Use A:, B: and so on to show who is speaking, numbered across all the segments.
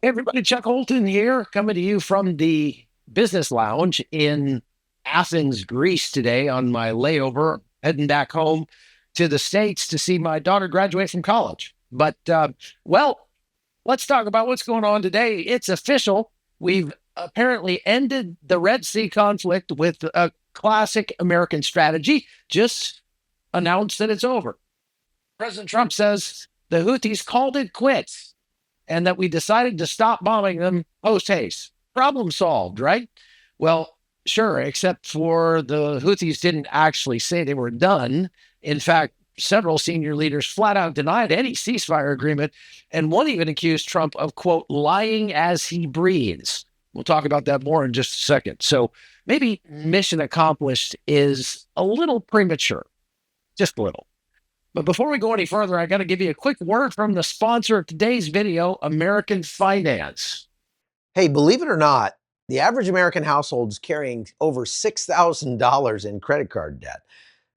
A: Hey everybody, Chuck Holton here, coming to you from the business lounge in Athens, Greece today on my layover, heading back home to the States to see my daughter graduate from college. Well, let's talk about what's going on today. It's official. We've apparently ended the Red Sea conflict with a classic American strategy. Just announced that it's over. President Trump says the Houthis called it quits and that we decided to stop bombing them post haste. Problem solved, right? Well, sure, except for the Houthis didn't actually say they were done. In fact, several senior leaders flat out denied any ceasefire agreement, and one even accused Trump of, quote, lying as he breathes. We'll talk about that more in just a second. So maybe mission accomplished is a little premature, just a little. But before we go any further, I got to give you a quick word from the sponsor of today's video, American Finance.
B: Hey, believe it or not, the average American household is carrying over $6,000 in credit card debt.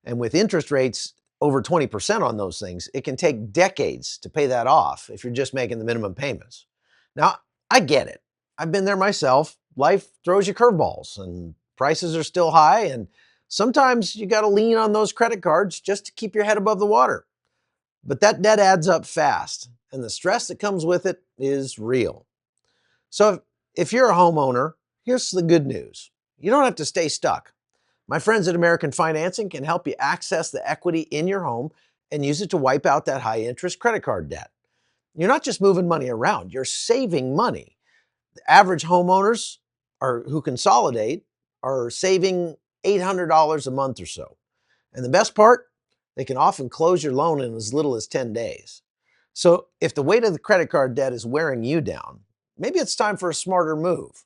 B: And with interest rates over 20% on those things, it can take decades to pay that off if you're just making the minimum payments. Now, I get it. I've been there myself. Life throws you curveballs and prices are still high, and sometimes you got to lean on those credit cards just to keep your head above the water. But that debt adds up fast, and the stress that comes with it is real. So if you're a homeowner, here's the good news. You don't have to stay stuck. My friends at American Financing can help you access the equity in your home and use it to wipe out that high-interest credit card debt. You're not just moving money around, you're saving money. The average homeowners who consolidate are saving $800 a month or so. And the best part, they can often close your loan in as little as 10 days. So if the weight of the credit card debt is wearing you down, maybe it's time for a smarter move.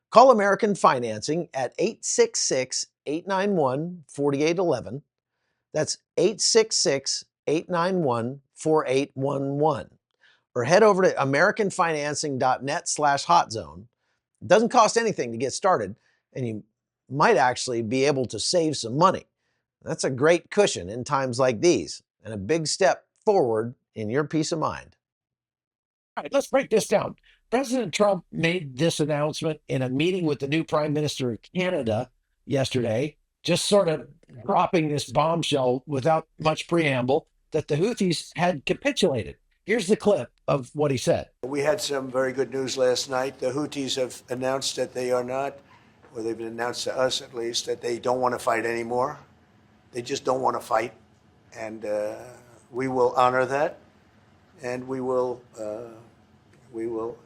B: Call American Financing at 866-891-4811. That's 866-891-4811. Or head over to americanfinancing.net/hotzone. It doesn't cost anything to get started, and you might actually be able to save some money. That's a great cushion in times like these, and a big step forward in your peace of mind.
A: All right, let's break this down. President Trump made this announcement in a meeting with the new Prime Minister of Canada yesterday, just sort of dropping this bombshell without much preamble that the Houthis had capitulated. Here's the clip of what he said.
C: We had some very good news last night. The Houthis have announced that they are not, or they've announced to us at least, that they don't want to fight anymore. They just don't want to fight. And we will honor that. And we will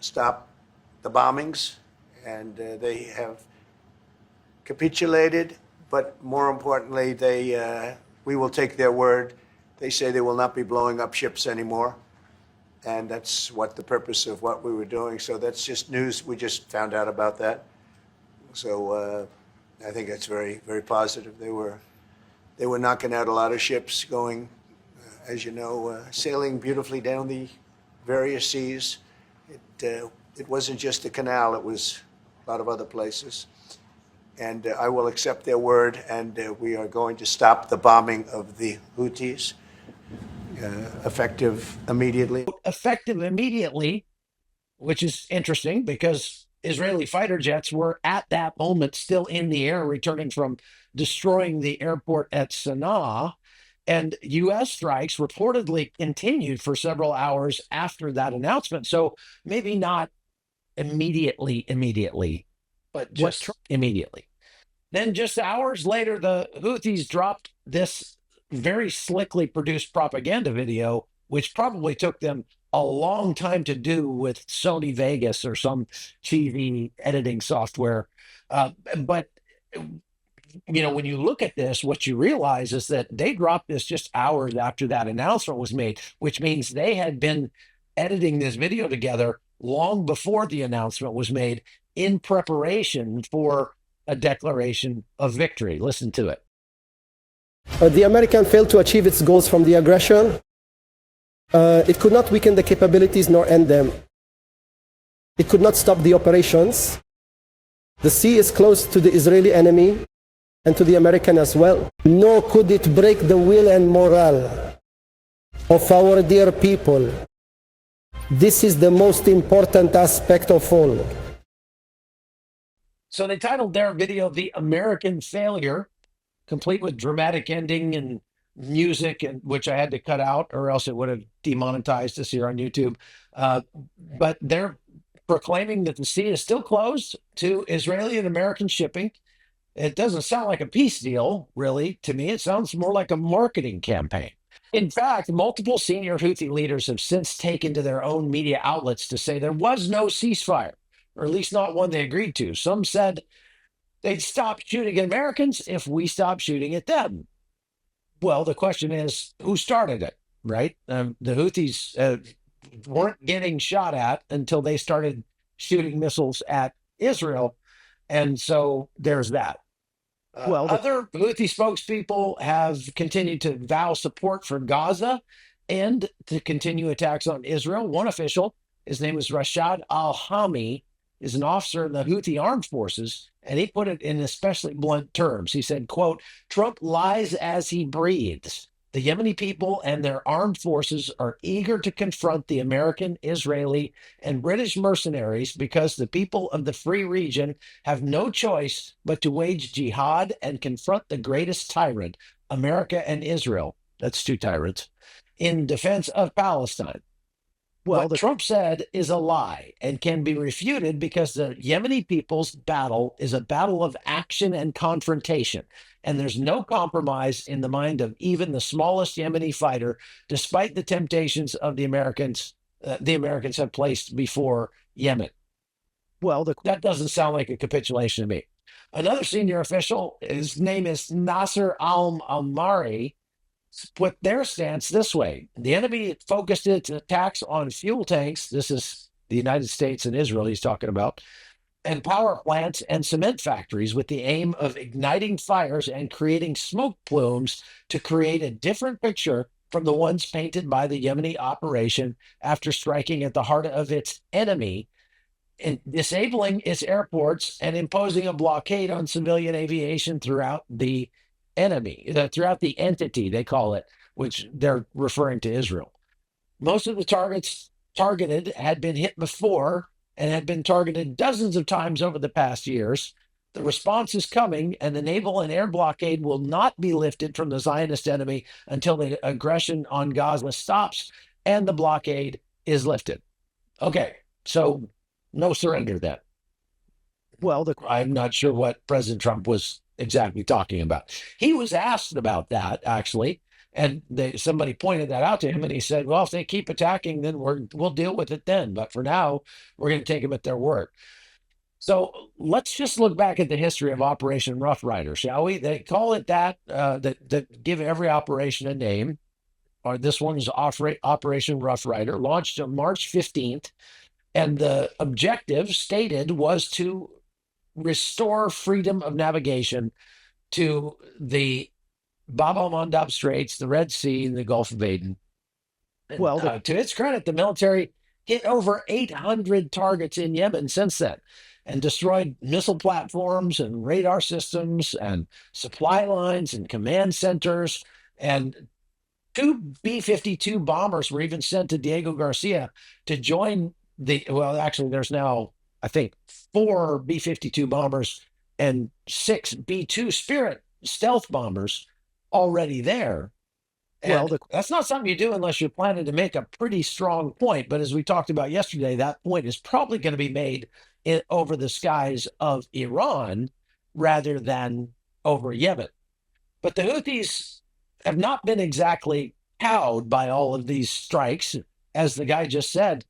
C: stop the bombings. And they have capitulated. But more importantly, we will take their word. They say they will not be blowing up ships anymore. And that's what the purpose of what we were doing. So that's just news. We just found out about that. So I think that's very, very positive. They were knocking out a lot of ships going, as you know, sailing beautifully down the various seas. It wasn't just the canal. It was a lot of other places. And I will accept their word, and we are going to stop the bombing of the Houthis. Effective immediately.
A: Effective immediately, which is interesting because Israeli fighter jets were at that moment still in the air, returning from destroying the airport at Sana'a. And U.S. strikes reportedly continued for several hours after that announcement. So maybe not immediately, but just immediately. Then just hours later, the Houthis dropped this very slickly produced propaganda video, which probably took them a long time to do with Sony Vegas or some TV editing software. But when you look at this, what you realize is that they dropped this just hours after that announcement was made, which means they had been editing this video together long before the announcement was made in preparation for a declaration of victory. Listen to it.
D: The American failed to achieve its goals from the aggression. It could not weaken the capabilities nor end them. It could not stop the operations. The sea is close to the Israeli enemy and to the American as well. Nor could it break the will and morale of our dear people This is the most important aspect of all.
A: So they titled their video "The American Failure," complete with dramatic ending and music, and which I had to cut out, or else it would have demonetized us here on YouTube. But they're proclaiming that the sea is still closed to Israeli and American shipping. It doesn't sound like a peace deal, really, to me. It sounds more like a marketing campaign. In fact, multiple senior Houthi leaders have since taken to their own media outlets to say there was no ceasefire, or at least not one they agreed to. Some said they'd stop shooting at Americans if we stopped shooting at them. Well, the question is, who started it, right? The Houthis weren't getting shot at until they started shooting missiles at Israel. And so there's that. Other Houthi spokespeople have continued to vow support for Gaza and to continue attacks on Israel. One official, his name is Rashad al-Hami, is an officer in the Houthi armed forces, and he put it in especially blunt terms. He said, quote, "Trump lies as he breathes. The Yemeni people and their armed forces are eager to confront the American, Israeli, and British mercenaries because the people of the free region have no choice but to wage jihad and confront the greatest tyrant, America and Israel." That's two tyrants, in defense of Palestine. What Trump said is a lie and can be refuted because the Yemeni people's battle is a battle of action and confrontation. And there's no compromise in the mind of even the smallest Yemeni fighter, despite the temptations of the Americans have placed before Yemen. That doesn't sound like a capitulation to me. Another senior official, his name is Nasser al-Amari, put their stance this way: the enemy focused its attacks on fuel tanks. This is the United States and Israel he's talking about, and power plants and cement factories, with the aim of igniting fires and creating smoke plumes to create a different picture from the ones painted by the Yemeni operation after striking at the heart of its enemy and disabling its airports and imposing a blockade on civilian aviation throughout the throughout the entity, they call it, which they're referring to Israel. Most of the targets targeted had been hit before and had been targeted dozens of times over the past years. The response is coming, and the naval and air blockade will not be lifted from the Zionist enemy until the aggression on Gaza stops and the blockade is lifted. Okay, so no surrender then. I'm not sure what President Trump was exactly talking about. He was asked about that, actually, and somebody pointed that out to him, and he said, well, if they keep attacking, then we'll deal with it then. But for now, we're going to take them at their word. So let's just look back at the history of Operation Rough Rider, shall we? They call it that, that give every operation a name. Or this one is Operation Rough Rider, launched on March 15th. And the objective stated was to restore freedom of navigation to the Bab el-Mandab Straits, the Red Sea, and the Gulf of Aden. To its credit, the military hit over 800 targets in Yemen since then and destroyed missile platforms and radar systems and supply lines and command centers. And 2 B-52 bombers were even sent to Diego Garcia to join actually, there's now, I think, 4 B-52 bombers and 6 B-2 Spirit stealth bombers already there. And that's not something you do unless you're planning to make a pretty strong point. But as we talked about yesterday, that point is probably going to be made over the skies of Iran rather than over Yemen. But the Houthis have not been exactly cowed by all of these strikes. As the guy just said,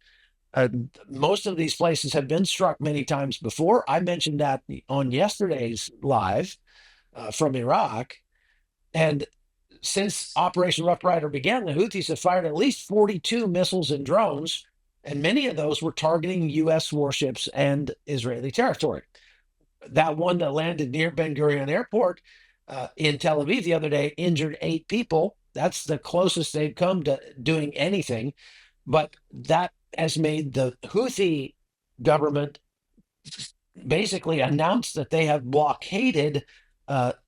A: most of these places have been struck many times before. I mentioned that on yesterday's live from Iraq. And since Operation Rough Rider began, the Houthis have fired at least 42 missiles and drones, and many of those were targeting U.S. warships and Israeli territory. That one that landed near Ben Gurion Airport in Tel Aviv the other day injured 8 people. That's the closest they've come to doing anything. But that has made the Houthi government basically announce that they have blockaded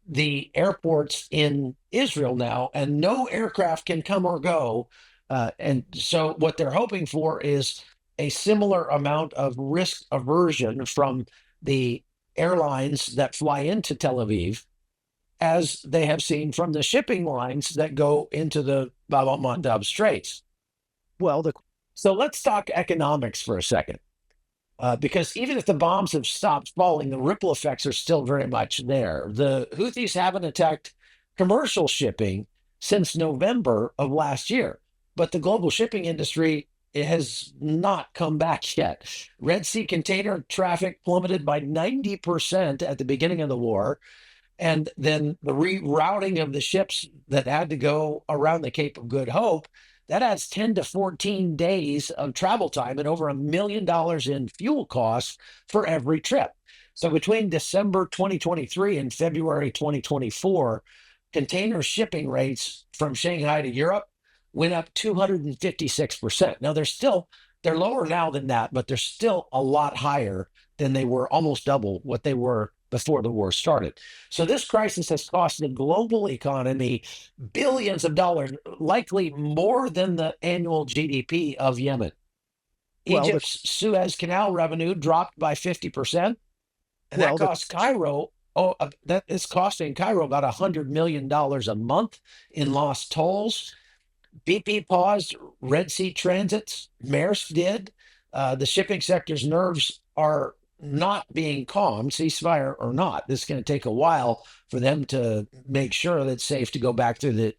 A: the airports in Israel now, and no aircraft can come or go And so what they're hoping for is a similar amount of risk aversion from the airlines that fly into Tel Aviv as they have seen from the shipping lines that go into the Bab el-Mandab Straits.
B: Well,
A: So let's talk economics for a second. Because even if the bombs have stopped falling, the ripple effects are still very much there. The Houthis haven't attacked commercial shipping since November of last year, but the global shipping industry has not come back yet. Red Sea container traffic plummeted by 90% at the beginning of the war. And then the rerouting of the ships that had to go around the Cape of Good Hope, that adds 10 to 14 days of travel time and over $1 million in fuel costs for every trip. So between December 2023 and February 2024, container shipping rates from Shanghai to Europe went up 256%. Now they're lower now than that, but they're still a lot higher than they were, almost double what they were before the war started. So this crisis has cost the global economy billions of dollars, likely more than the annual GDP of Yemen. Egypt's Suez Canal revenue dropped by 50%, and that cost Cairo. That is costing Cairo about $100 million a month in lost tolls. BP paused Red Sea transits. Maersk did. The shipping sector's nerves are not being calmed, ceasefire or not. This is going to take a while for them to make sure that it's safe to go back through the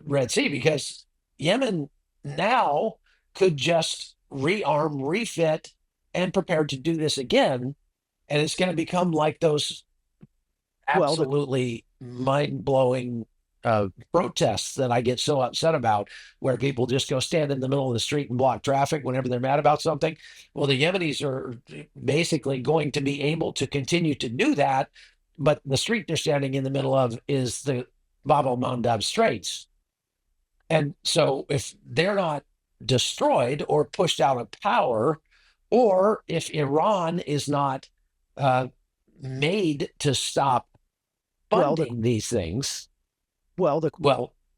A: Red Sea, because Yemen now could just rearm, refit, and prepare to do this again. And it's going to become like those absolutely mind-blowing protests that I get so upset about, where people just go stand in the middle of the street and block traffic whenever they're mad about something. Well, the Yemenis are basically going to be able to continue to do that, but the street they're standing in the middle of is the Bab el-Mandab Straits. And so if they're not destroyed or pushed out of power, or if Iran is not made to stop funding these things, well,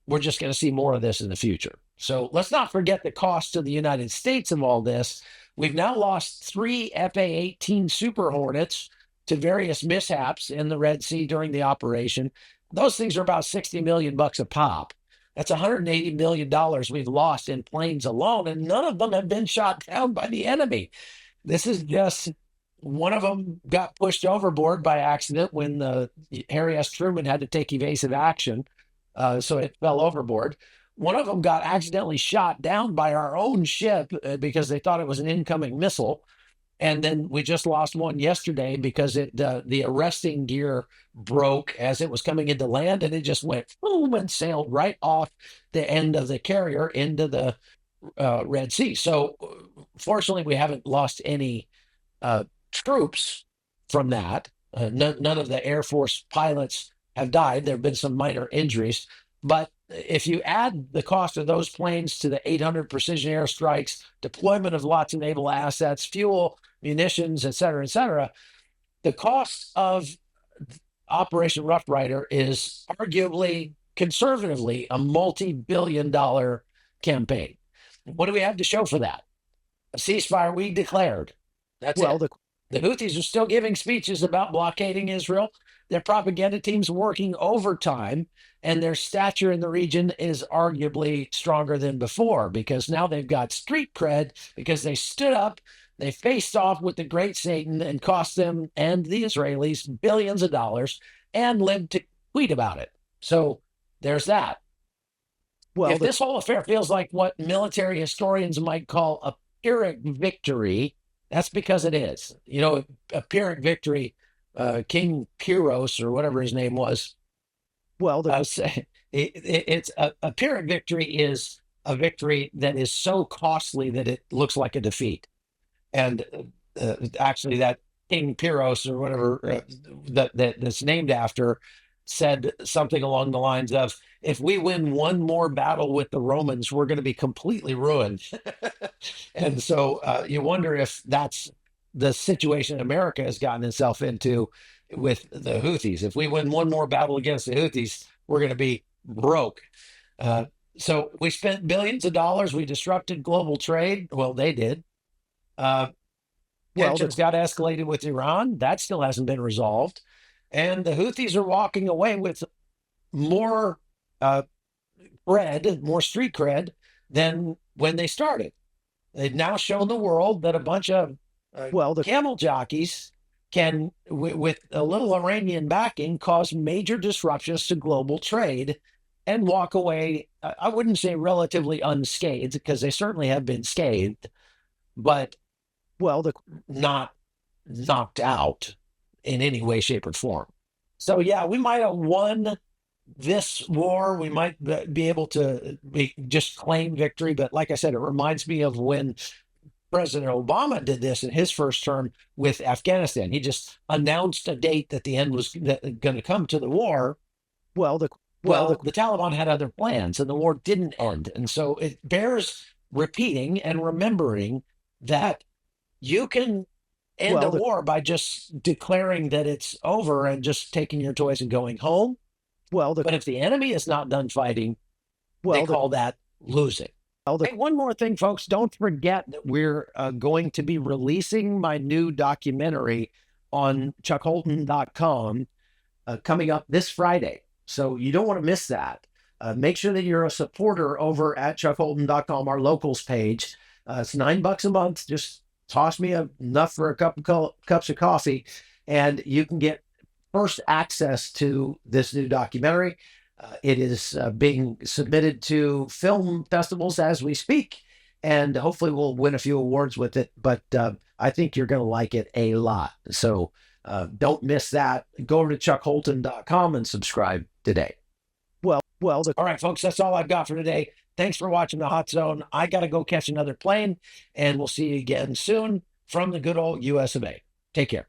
A: we're just going to see more of this in the future. So let's not forget the cost to the United States of all this. We've now lost 3 FA-18 Super Hornets to various mishaps in the Red Sea during the operation. Those things are about $60 million a pop. That's $180 million we've lost in planes alone, and none of them have been shot down by the enemy. This is just one of them got pushed overboard by accident when Harry S. Truman had to take evasive action. So it fell overboard. One of them got accidentally shot down by our own ship because they thought it was an incoming missile. And then we just lost one yesterday because the arresting gear broke as it was coming into land, and it just went boom and sailed right off the end of the carrier into the Red Sea. So fortunately, we haven't lost any troops from that. None of the Air Force pilots have died. There have been some minor injuries. But if you add the cost of those planes to the 800 precision airstrikes, deployment of lots of naval assets, fuel, munitions, et cetera, the cost of Operation Rough Rider is arguably, conservatively, a multi-billion-dollar campaign. What do we have to show for that? A ceasefire we declared. That's it. The Houthis are still giving speeches about blockading Israel. Their propaganda team's working overtime, and their stature in the region is arguably stronger than before, because now they've got street cred because they stood up, they faced off with the great Satan and cost them and the Israelis billions of dollars, and lived to tweet about it. So there's that. Well, if this whole affair feels like what military historians might call a pyrrhic victory, that's because it is. You know, a pyrrhic victory, King Pyrrhos, or whatever his name was. Well, it's a pyrrhic victory is a victory that is so costly that it looks like a defeat. And actually, that King Pyrrhos, or whatever that's named after, said something along the lines of, if we win one more battle with the Romans, we're going to be completely ruined. And so you wonder if that's the situation America has gotten itself into with the Houthis. If we win one more battle against the Houthis, we're going to be broke. So we spent billions of dollars. We disrupted global trade. Well, they did. Tensions got escalated with Iran. That still hasn't been resolved. And the Houthis are walking away with more more street cred than when they started. They've now shown the world that a bunch of camel jockeys can, with a little Iranian backing, cause major disruptions to global trade and walk away, I wouldn't say relatively unscathed, because they certainly have been scathed, but not knocked out in any way, shape, or form. So, yeah, we might have won this war. We might be able to just claim victory. But like I said, it reminds me of when President Obama did this in his first term with Afghanistan. He just announced a date that the end was going to come to the war. The Taliban had other plans and the war didn't end. And so it bears repeating and remembering that you can end a war by just declaring that it's over and just taking your toys and going home. But if the enemy is not done fighting, they call that losing. Hey, one more thing, folks. Don't forget that we're going to be releasing my new documentary on chuckholton.com coming up this Friday. So you don't want to miss that. Make sure that you're a supporter over at chuckholton.com, our locals page. It's $9 a month. Just toss me enough for a cups of coffee, and you can get first access to this new documentary. It is being submitted to film festivals as we speak, and hopefully we'll win a few awards with it. But I think you're going to like it a lot. So don't miss that. Go over to chuckholton.com and subscribe today. All right, folks, that's all I've got for today. Thanks for watching The Hot Zone. I got to go catch another plane, and we'll see you again soon from the good old US of A. Take care.